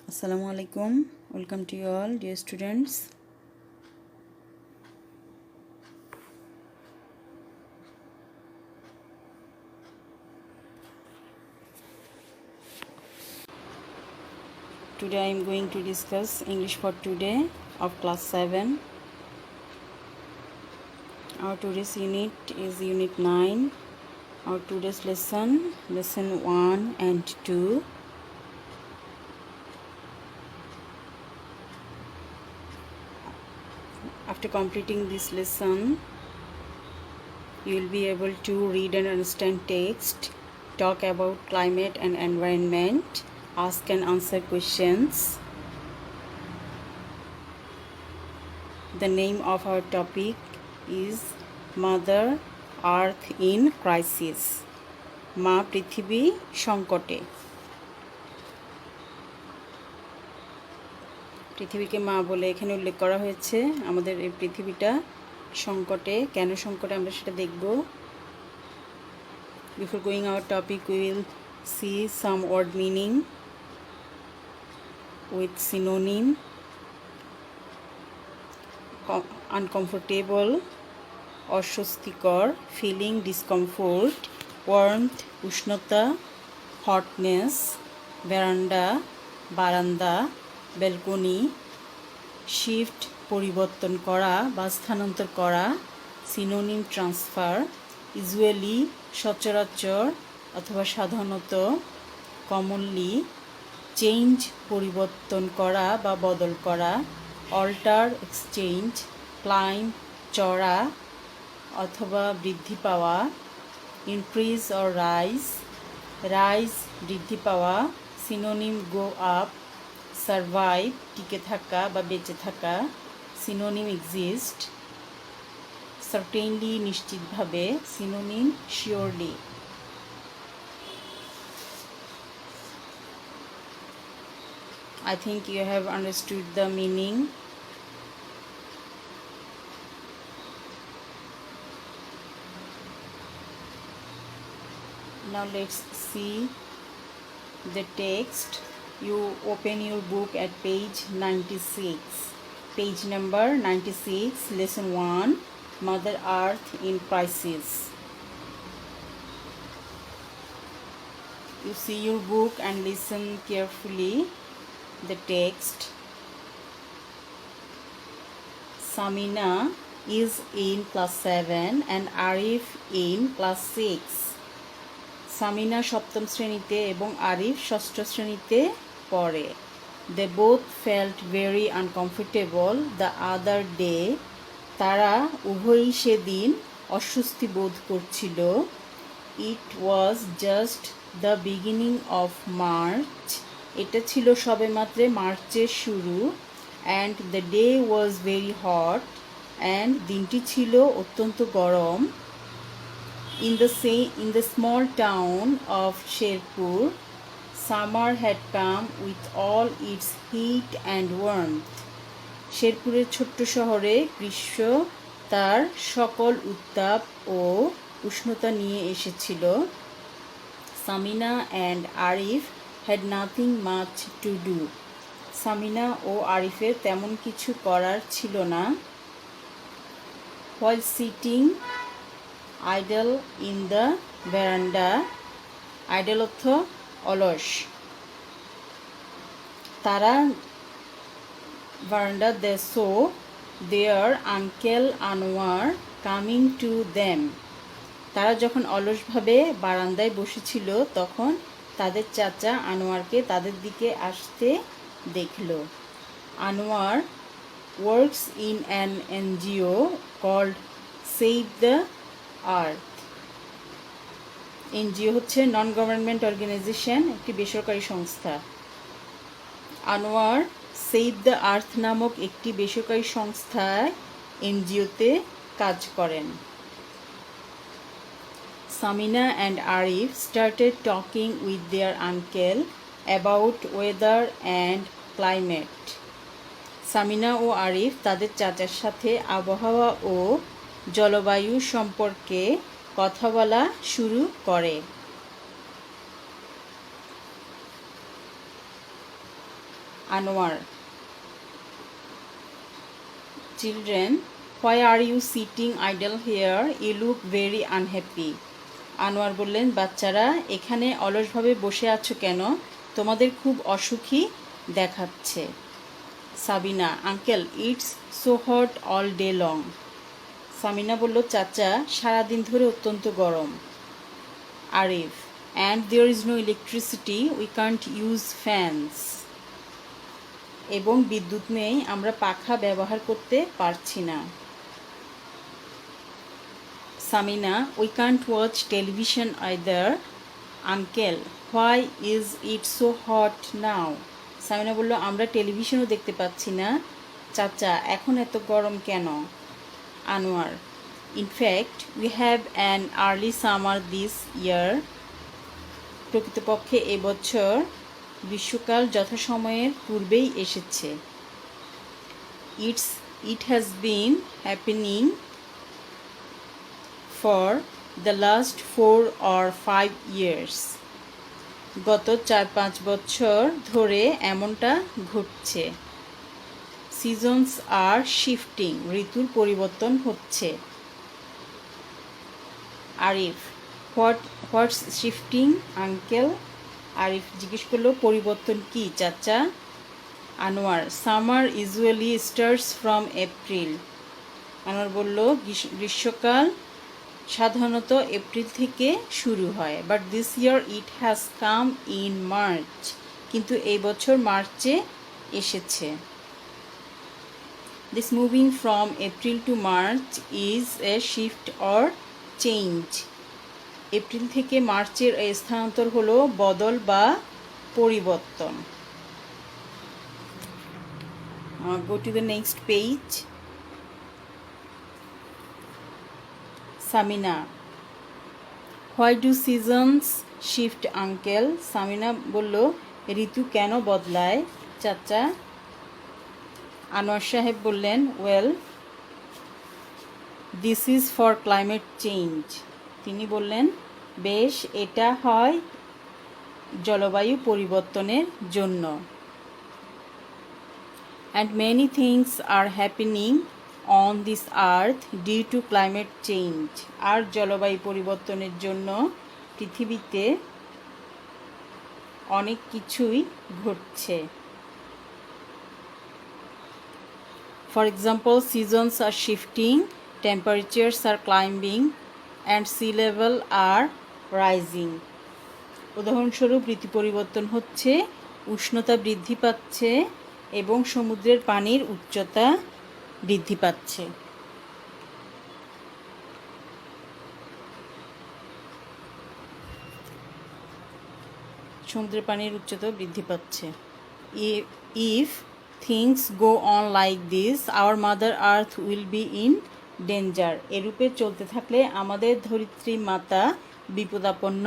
Assalamu alaikum. Welcome to you all, dear students. Today I am going to discuss English for today of class 7. Our today's unit is unit 9. Our today's lesson 1 and 2. After completing this lesson, you will be able to read and understand text, talk about climate and environment, ask and answer questions. The name of our topic is Mother Earth in Crisis. মা পৃথিবী সংকটে। পৃথিবীকে মা বলে এখানে উল্লেখ করা হয়েছে। আমাদের এই পৃথিবীটা সংকটে, কেন সংকটে আমরা সেটা দেখব। Before going our topic, we will see some word meaning with synonym. Uncomfortable, অস্বস্তিকর, feeling discomfort, warmth, উষ্ণতা, hotness, veranda, বারান্দা, balcony, shift, পরিবর্তন করা বা স্থানান্তর করা, synonym transfer, usually, সচরাচর অথবা সাধারণত, commonly, change, পরিবর্তন করা বা বদল করা, alter, exchange, climb, চড়া অথবা বৃদ্ধি পাওয়া, increase or rise, rise, বৃদ্ধি পাওয়া, synonym go up, survive, টিকে থাকা বা বেঁচে থাকা, synonym exist, certainly, নিশ্চিতভাবে, synonym surely. I think you have understood the meaning. Now let's see the text. You open your book at page 96. Page number 96, lesson 1, Mother Earth in Crisis. You see your book and listen carefully the text. Samina is in class 7 and Arif in class 6. Samina সপ্তম শ্রেণীতে এবং আরিফ ষষ্ঠ শ্রেণীতে পড়ে। They both felt very uncomfortable the other day. তারা উভয়ই সেদিন অস্বস্তি বোধ করছিল। It was just the beginning of March. এটা ছিল সবেমাত্র মার্চের শুরু। And the day was very hot. And দিনটি ছিল অত্যন্ত গরম। In the small town of Sherpur, summer had come with all its heat and warmth. শেরপুরের ছোট্ট শহরে গ্রীষ্ম তার সকল উত্তাপ ও উষ্ণতা নিয়ে এসেছিল। Samina and Arif had nothing much to do. Samina ও আরিফের তেমন কিছু করার ছিল না। While sitting idle in the veranda, idle অর্থ অলস, তারা veranda they saw their uncle Anwar coming to them. তারা যখন অলসভাবে বারান্দায় বসেছিল তখন তাদের চাচা আনোয়ারকে তাদের দিকে আসতে দেখল। Anwar works in an NGO called Save the Earth. NGO হচ্ছে নন গভর্নমেন্ট অর্গানাইজেশন, একটি বেসরকারি সংস্থা। আনোয়ার সেভ দ্য আর্থ নামক একটি বেসরকারি সংস্থায় এনজিওতে কাজ করেন। Samina and Arif started talking with their uncle about weather and climate. Samina ও আরিফ তাদের চাচার সাথে আবহাওয়া ও জলবায়ু সম্পর্কে কথা বলা শুরু করে। Anwar, children, why are you sitting idle here? You look very unhappy. Anwar বললেন, বাচ্চারা এখানে অলসভাবে বসে আছো কেন? তোমাদের খুব অসুখী দেখাচ্ছে। Sabina, uncle, it's so hot all day long. Samina বলল, চাচা, সারাদিন ধরে অত্যন্ত গরম। Arif, and there is no electricity, we can't use fans. এবং বিদ্যুৎ নেই, আমরা পাখা ব্যবহার করতে পারছি না। Samina, we can't watch television either. Uncle, why is it so hot now? Samina বলল, আমরা টেলিভিশনও দেখতে পাচ্ছি না। চাচা, এখন এত গরম কেন? Anwar, in fact we have an early summer this ইয়ার। প্রকৃতপক্ষে এবছর গ্রীষ্মকাল যথাসময়ের পূর্বেই এসেছে। It has been happening for the last 4 or 5 years। গত 4-5 বছর ধরে এমনটা ঘটছে। সিজনস আর শিফটিং, ঋতুর পরিবর্তন হচ্ছে। Arif, what's shifting uncle? Arif জিজ্ঞেস করলো, পরিবর্তন কি চাচা? Anwar, summer usually starts from April. Anwar বলল, গ্রীষ্মকাল সাধারণত এপ্রিল থেকে শুরু হয়, but this year it has come in March. কিন্তু এই বছর মার্চে এসেছে। This moving from April to March is a shift or change. এপ্রিল থেকে মার্চের এই স্থানান্তর হলো বদল বা পরিবর্তন। Go to the next page. Samina, why do seasons shift uncle? Samina বলল, ঋতু কেন বদলায় চাচা? আনোয়ার সাহেব বললেন, well, this is for climate change. তিনি বললেন, বেশ, এটা হয় জলবায়ু পরিবর্তনের জন্য। And many things are happening on this earth due to climate change. আর জলবায়ু পরিবর্তনের জন্য পৃথিবীতে অনেক কিছুই ঘটছে। For example, seasons are shifting, temperatures are climbing, and sea level are rising. উদাহরণস্বরূপ, ঋতু পরিবর্তন হচ্ছে, উষ্ণতা বৃদ্ধি পাচ্ছে এবং সমুদ্রের পানির উচ্চতা বৃদ্ধি পাচ্ছে। সমুদ্রের পানির উচ্চতা বৃদ্ধি পাচ্ছে। If things go on like this, our mother earth will be in danger. এরূপে চলতে থাকলে আমাদের ধরিত্রী মাতা বিপদাপন্ন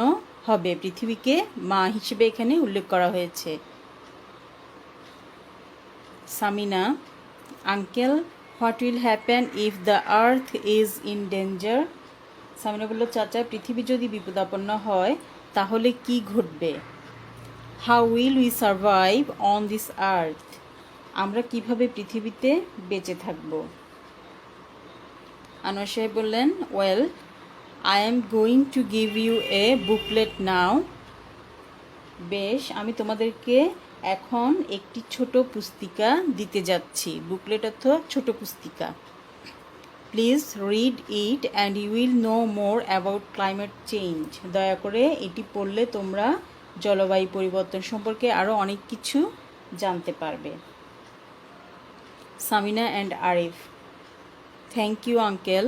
হবে। পৃথিবীকে মা হিসেবে এখানে উল্লেখ করা হয়েছে। Samina, uncle, what will happen if the earth is in danger? Samina বলল, চাচা, পৃথিবী যদি বিপদাপন্ন হয় তাহলে কি ঘটবে? How will we survive on this earth? আমরা কিভাবে পৃথিবীতে বেঁচে থাকব? আনোয়ার সাহেব বললেন, well, I am going to give you a booklet now. বেশ, আমি তোমাদেরকে এখন একটি ছোট পুস্তিকা দিতে যাচ্ছি। বুকলেট অর্থ ছোট পুস্তিকা। Please read it and you will know more about climate change. দয়া করে এটি পড়লে তোমরা জলবায়ু পরিবর্তন সম্পর্কে আরও অনেক কিছু জানতে পারবে। Samina and Arif, thank you uncle,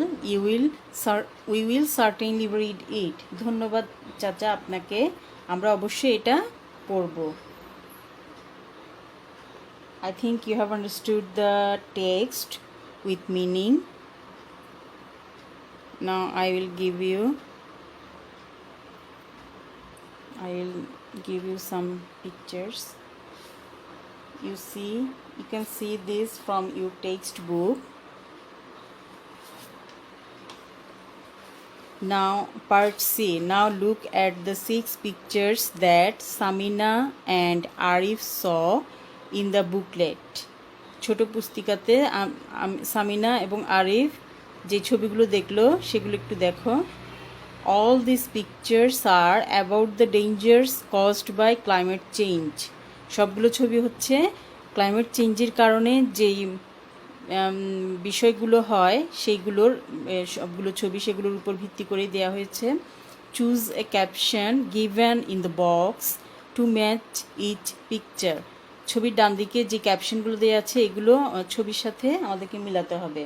we will certainly read it. ধন্যবাদ চাচা আপনাকে, আমরা অবশ্যই এটা পড়ব। I think you have understood the text with meaning. Now I will give you some pictures. You can see this from your textbook. Now part C. Now look at the 6 pictures that Samina and Arif saw in the booklet. ছোট পুস্তিকাতে সামিনা এবং আরিফ যে ছবিগুলো দেখলো সেগুলো একটু দেখো. All these pictures are about the dangers caused by climate change. সবগুলো ছবি হচ্ছে ক্লাইমেট চেঞ্জের কারণে যেই বিষয়গুলো হয় সেইগুলোর সবগুলো ছবি সেগুলোর উপর ভিত্তি করে দেওয়া হয়েছে. Choose a caption given in the box to match each picture. ছবির ডান দিকে যে ক্যাপশনগুলো দেওয়া আছে এগুলো ছবির সাথে আমাদেরকে মিলাতে হবে.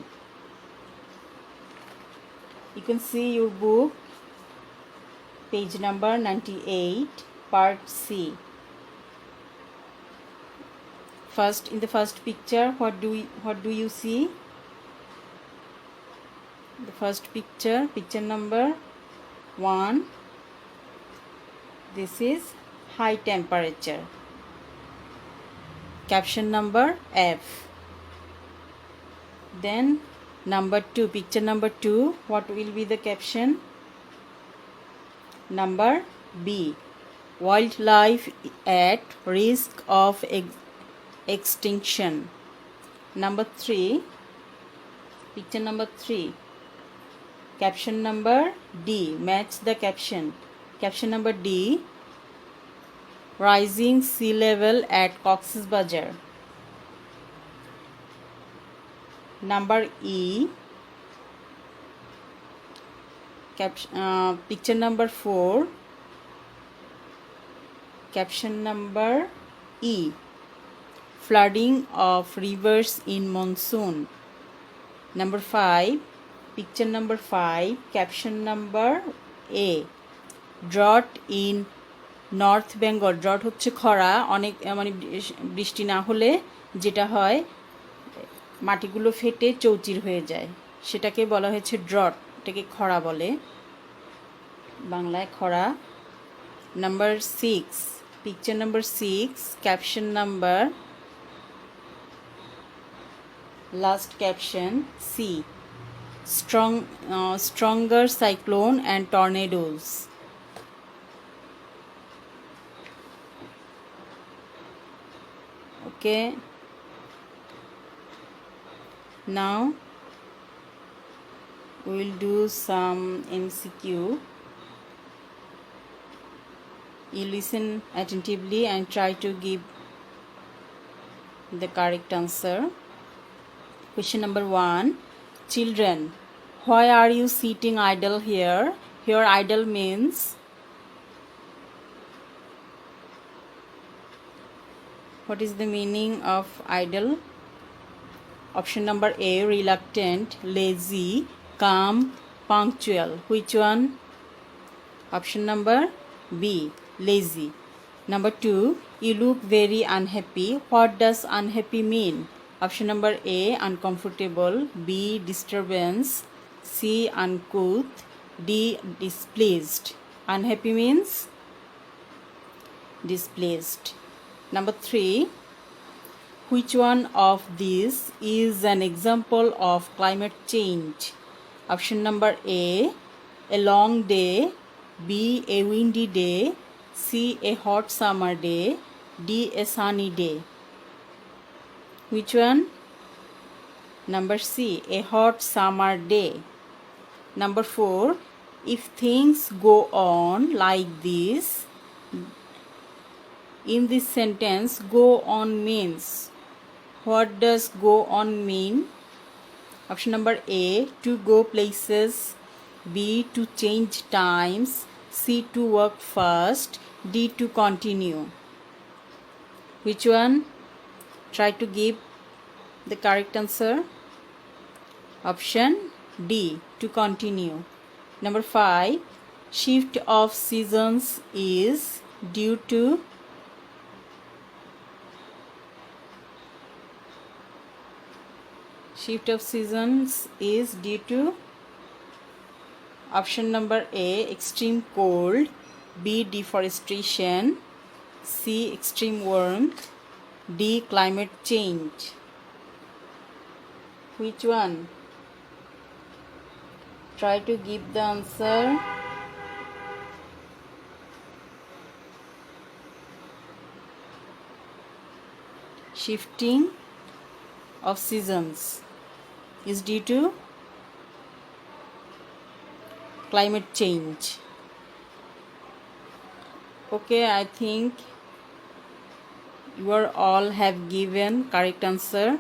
You can see your book, page number 98, part C. First, in the first picture, what do you see? The first picture, picture number 1. This is high temperature. Caption number F. Then number 2, picture number 2, what will be the caption? Number B. Wildlife at risk of extinction. Number 3, picture number 3, caption number D. Match the caption. Caption number D. Rising sea level at Cox's Bazar. Number E. Picture number 4, caption number E. Flooding of rivers in monsoon. Number 5, picture number 5, caption number A. Drought in north Bengal. Drought হচ্ছে খরা, অনেক মানে বৃষ্টি না হলে যেটা হয় মাটিগুলো ফেটে চৌচির হয়ে যায়, সেটাকে বলা হয়েছে ড্রট. এটাকে খরা বলে, বাংলায় খরা. Number 6, picture number 6, caption number, last caption C. Stronger cyclone and tornadoes. Okay, now we will do some MCQ. You listen attentively and try to give the correct answer. Question number 1. Children, why are you sitting idle here? Here idle means what is the meaning of idle? Option number A, reluctant, lazy, calm, punctual. Which one? Option number B, lazy. Number 2, you look very unhappy. What does unhappy mean? Option number A, uncomfortable, B, disturbance, C, uncouth, D, displeased. Unhappy means displeased. Number 3, which one of these is an example of climate change? Option number A, a long day, B, a windy day, C, a hot summer day, D, a sunny day. Which one? Number C, a hot summer day. Number 4, if things go on like this, in this sentence, go on means, what does go on mean? Option number A, to go places, B, to change times, C, to work fast, D, to continue. Which one? Try to give the correct answer. Option D, to continue. Number 5, shift of seasons is due to shift of seasons is due to option number A, extreme cold, B, deforestation, C, extreme warmth, D, climate change. Which one? Try to give the answer. shifting of seasons is due to climate change. Okay, I think you are all have given correct answer.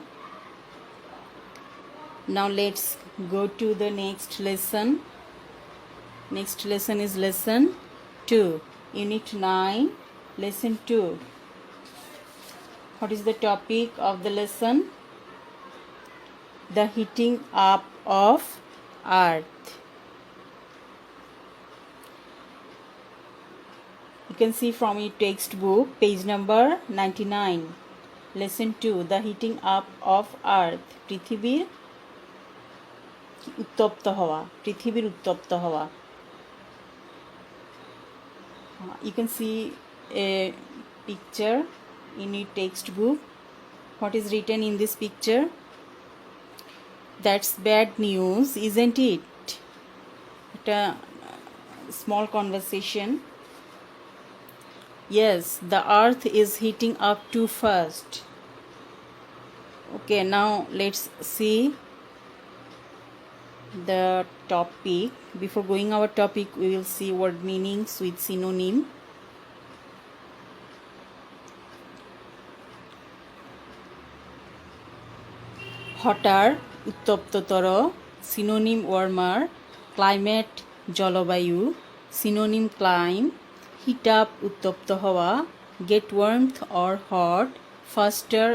Now let's go to the next lesson. Next lesson is lesson 2, unit 9, lesson 2. What is the topic of the lesson? The heating up of earth. You can see from your textbook, page number 99, lesson 2, the heating up of earth. পৃথিবীর উত্তপ্ত হওয়া, পৃথিবীর উত্তপ্ত হওয়া. You can see a picture in your textbook. What is written in this picture? That's bad news, isn't it? A small conversation. Yes, the earth is heating up too fast. Okay, now let's see the topic. Before going our topic, we will see word meanings with synonym. Hotter, উত্তপ্ততর, synonym warmer, climate জলবায়ু, synonym climb, heat up উত্তপ্ত হওয়া, get warmth or hot, faster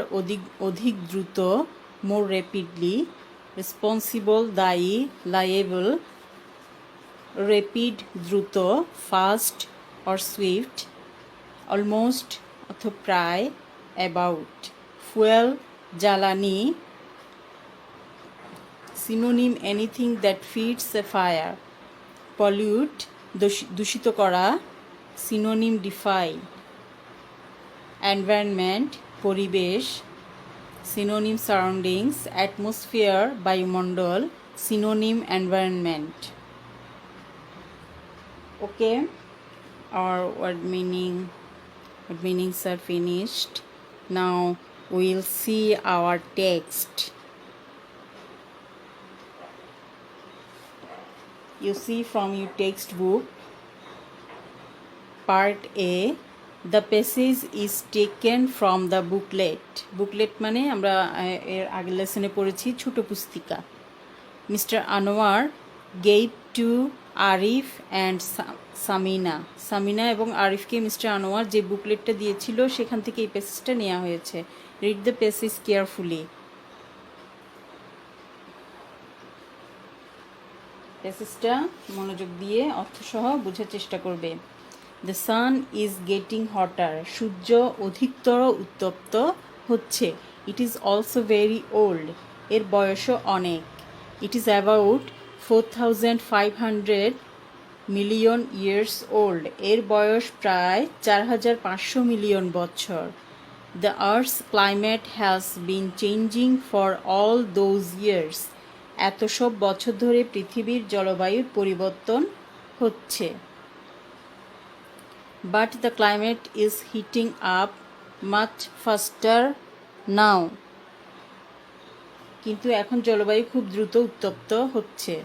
অধিক দ্রুত, more rapidly, responsible দায়ী, liable, rapid দ্রুত, fast or swift, almost অথবা প্রায়, about, fuel জ্বালানি, synonym anything that feeds a fire, pollute দূষিত করা, synonym define, environment পরিবেশ, synonym surroundings, atmosphere বায়ুমণ্ডল, synonym environment. Okay, our word meanings are finished. Now we'll see our text. You see from your textbook, part A, the passage is taken from the booklet. Booklet মানে আমরা এর আগের লেসনে পড়েছি ছোট পুস্তিকা. Mr. Anwar gave to Arif and Samina. Samina এবং আরিফকে mister Anwar যে বুকলেটটা দিয়েছিল সেখান থেকে এই প্যাসেজটা নেওয়া হয়েছে. Read the passage carefully. প্যাসেজটা মনোযোগ দিয়ে অর্থসহ বোঝার চেষ্টা করবে. The sun is getting hotter. সূর্য অধিকতর উত্তপ্ত হচ্ছে. It is also very old. এর বয়সও অনেক. It is about 4,500 million years old. এর বয়স প্রায় 4,500 মিলিয়ন বছর. The Earth's climate has been changing for all those years. এত সব বছর ধরে পৃথিবীর জলবায়ুর পরিবর্তন হচ্ছে. But the climate is heating up much faster now. কিন্তু এখন জলবায়ু খুব দ্রুত উত্তপ্ত হচ্ছে.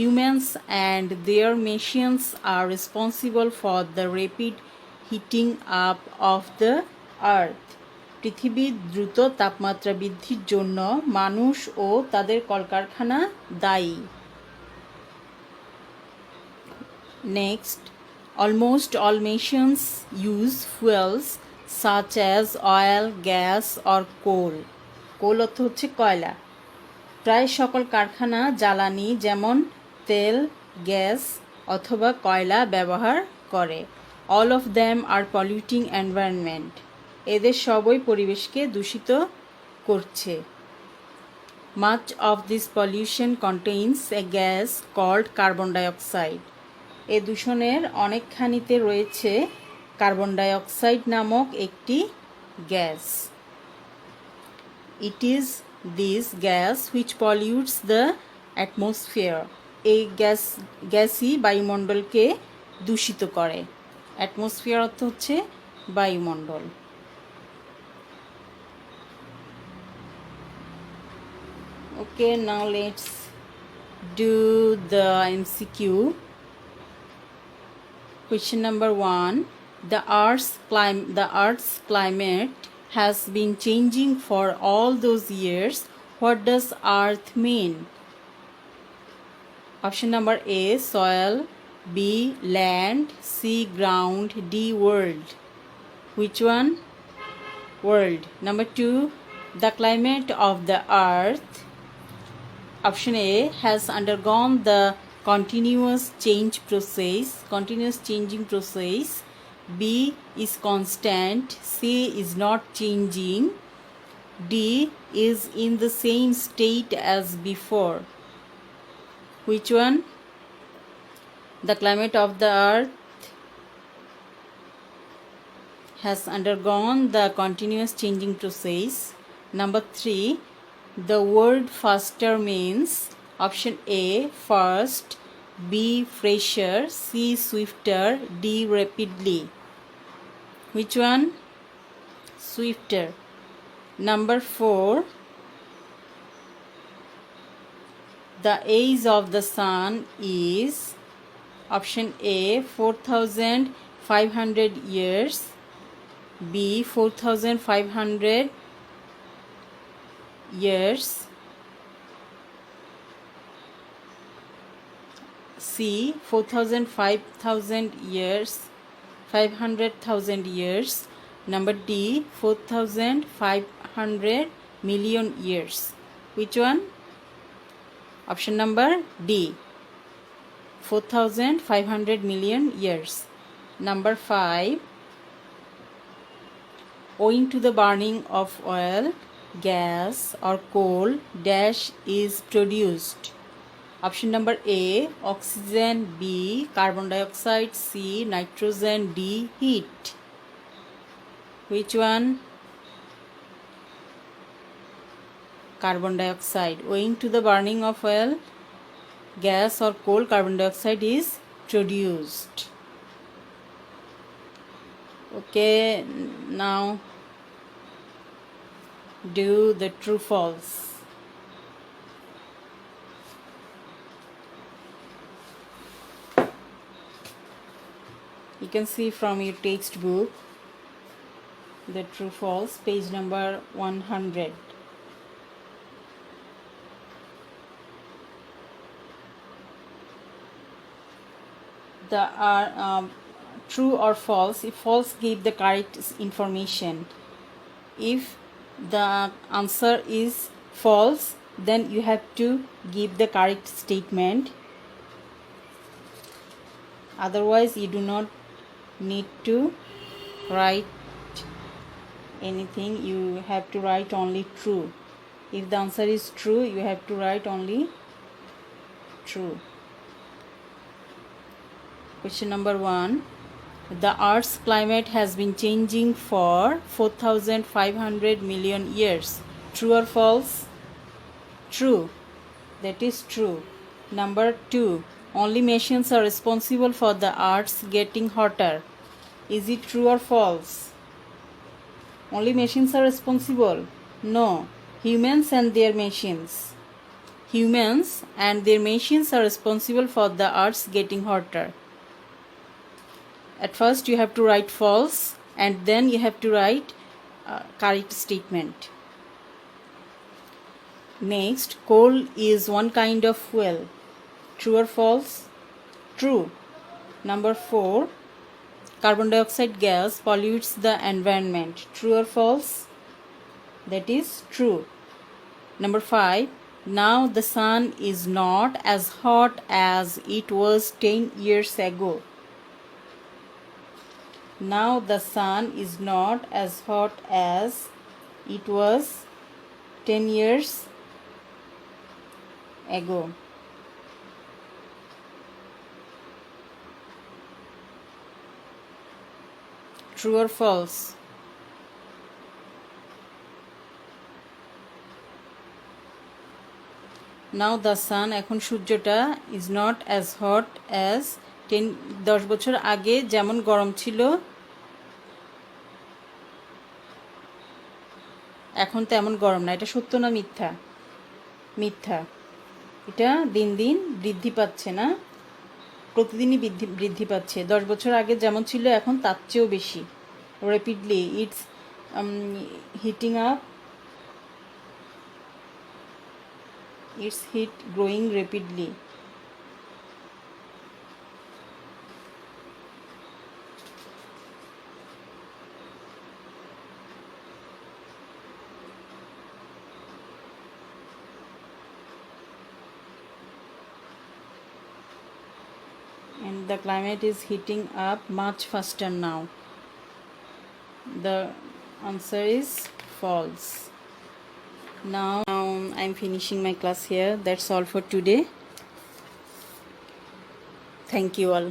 Humans and their machines are responsible for the rapid heating up of the earth. পৃথিবীর দ্রুত তাপমাত্রা বৃদ্ধির জন্য মানুষ ও তাদের কলকারখানা দায়ী. Next, almost all machines use fuels such as oil, gas or coal. কোল অর্থ হচ্ছে কয়লা. প্রায় সকল কারখানা জ্বালানি যেমন তেল, গ্যাস অথবা কয়লা ব্যবহার করে. All of them are polluting environment. এদের সবই পরিবেশকে দূষিত করছে. Much of this pollution contains a gas called carbon dioxide. এ দূষণের অনেকখানিতে রয়েছে কার্বন ডাইঅক্সাইড নামক একটি gas. It is this gas which pollutes the atmosphere. এই গ্যাসই বায়ুমণ্ডলকে দূষিত করে. অ্যাটমসফিয়ার অর্থ হচ্ছে বায়ুমণ্ডল. Okay, now let's do the MCQ. Question number 1. The Earth's climate has been changing for all those years. What does Earth mean? Option number A, soil. B, land. C, ground. D, world. Which one? World. Number 2. The climate of the Earth. Option A, has undergone the continuous changing process. B, is constant. C, is not changing. D, is in the same state as before. Which one? The climate of the Earth has undergone the continuous changing process. Number 3. The word faster means option A, fast. B, fresher. C, swifter. D, rapidly. Which one? Swifter. Number 4. The age of the sun is option A, 4,500 years. B, 4,500 years. C, 5,000 years. 500,000 years. Number D, 4,500 million years. Which one? Option number D, 4,500 million years. Number 5. Owing to the burning of oil, gas or coal, dash is produced. Option number A, oxygen. B, carbon dioxide. C, nitrogen. D, heat. Which one? Carbon dioxide. Owing to the burning of oil, gas or coal, carbon dioxide is produced. Okay, now do the true false. You can see from your textbook the true false, page number 100. The true or false. If false, give the correct information. If the answer is false, then you have to give the correct statement. Otherwise, you do not need to write anything. You have to write only true. If the answer is true, you have to write only true. Question number 1. The Earth's climate has been changing for 4,500 million years. True or false? True. That is true. Number 2. Only machines are responsible for the Earth's getting hotter. Is it true or false? Only machines are responsible? No. Humans and their machines. Humans and their machines are responsible for the Earth's getting hotter. At first you have to write false and then you have to write correct statement. Next, coal is one kind of fuel. True or false? True. Number 4. Carbon dioxide gas pollutes the environment. True or false? That is true. Number 5. Now the sun is not as hot as it was 10 years ago. Now the sun is not as hot as it was 10 years ago. True or false? Now the sun, এখন সূর্যটা is not as hot as 10 বছর আগে যেমন গরম ছিল এখন তেমন গরম না। এটা সত্য না মিথ্যা? মিথ্যা। এটা দিন দিন বৃদ্ধি পাচ্ছে না, প্রতিদিনই বৃদ্ধি পাচ্ছে। 10 বছর আগে যেমন ছিল এখন তার চেয়েও বেশি। Rapidly it's heating up, it's heat growing rapidly. And the climate is heating up much faster now. The answer is false. Now I'm finishing my class here. That's all for today. Thank you all.